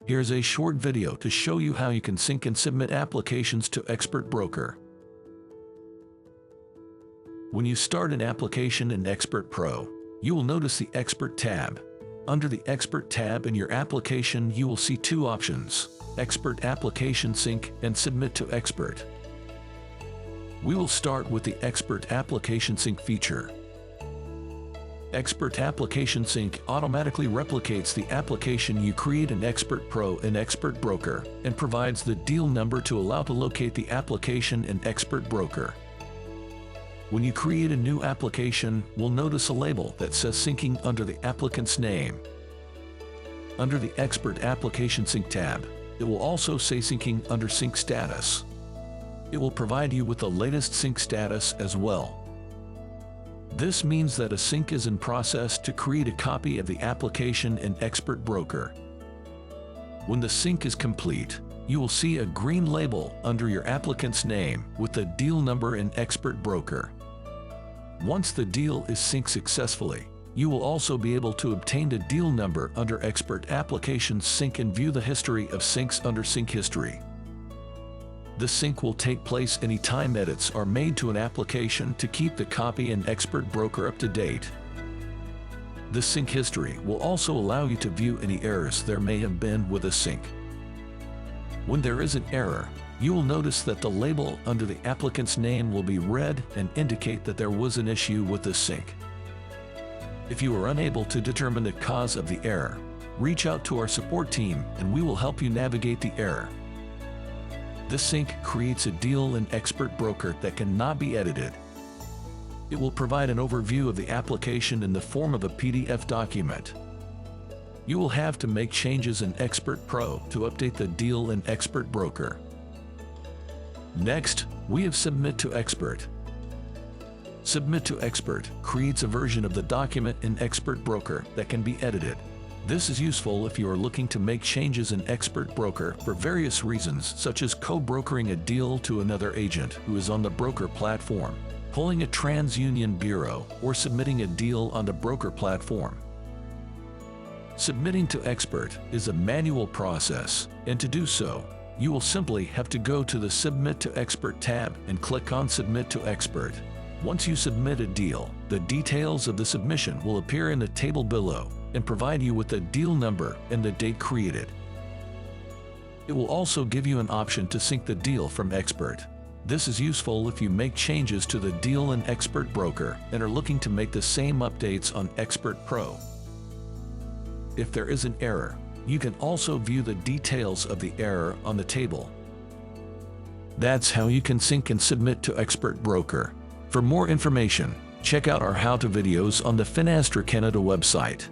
Here's a short video to show you how you can sync and submit applications to Expert Broker. When you start an application in Expert Pro, you will notice the Expert tab. Under the Expert tab in your application, you will see two options: Expert Application Sync and Submit to Expert. We will start with the Expert Application Sync feature. Expert Application Sync automatically replicates the application you create in Expert Pro in Expert Broker and provides the deal number to allow to locate the application in Expert Broker. When you create a new application, we'll notice a label that says syncing under the applicant's name. Under the Expert Application Sync tab, it will also say syncing under sync status. It will provide you with the latest sync status as well. This means that a sync is in process to create a copy of the application in Expert Broker. When the sync is complete, you will see a green label under your applicant's name with the deal number in Expert Broker. Once the deal is synced successfully, you will also be able to obtain the deal number under Expert Applications Sync and view the history of syncs under Sync History. The sync will take place anytime edits are made to an application to keep the copy in Expert Broker up to date. The sync history will also allow you to view any errors there may have been with a sync. When there is an error, you will notice that the label under the applicant's name will be red and indicate that there was an issue with the sync. If you are unable to determine the cause of the error, reach out to our support team and we will help you navigate the error. This sync creates a deal in Expert Broker that cannot be edited. It will provide an overview of the application in the form of a PDF document. You will have to make changes in Expert Pro to update the deal in Expert Broker. Next, we have Submit to Expert. Submit to Expert creates a version of the document in Expert Broker that can be edited. This is useful if you are looking to make changes in Expert Broker for various reasons, such as co-brokering a deal to another agent who is on the broker platform, pulling a TransUnion bureau, or submitting a deal on the broker platform. Submitting to Expert is a manual process, and to do so, you will simply have to go to the Submit to Expert tab and click on Submit to Expert. Once you submit a deal, the details of the submission will appear in the table below and provide you with the deal number and the date created. It will also give you an option to sync the deal from Expert. This is useful if you make changes to the deal in Expert Broker and are looking to make the same updates on Expert Pro. If there is an error, you can also view the details of the error on the table. That's how you can sync and submit to Expert Broker. For more information, check out our how-to videos on the Finastra Canada website.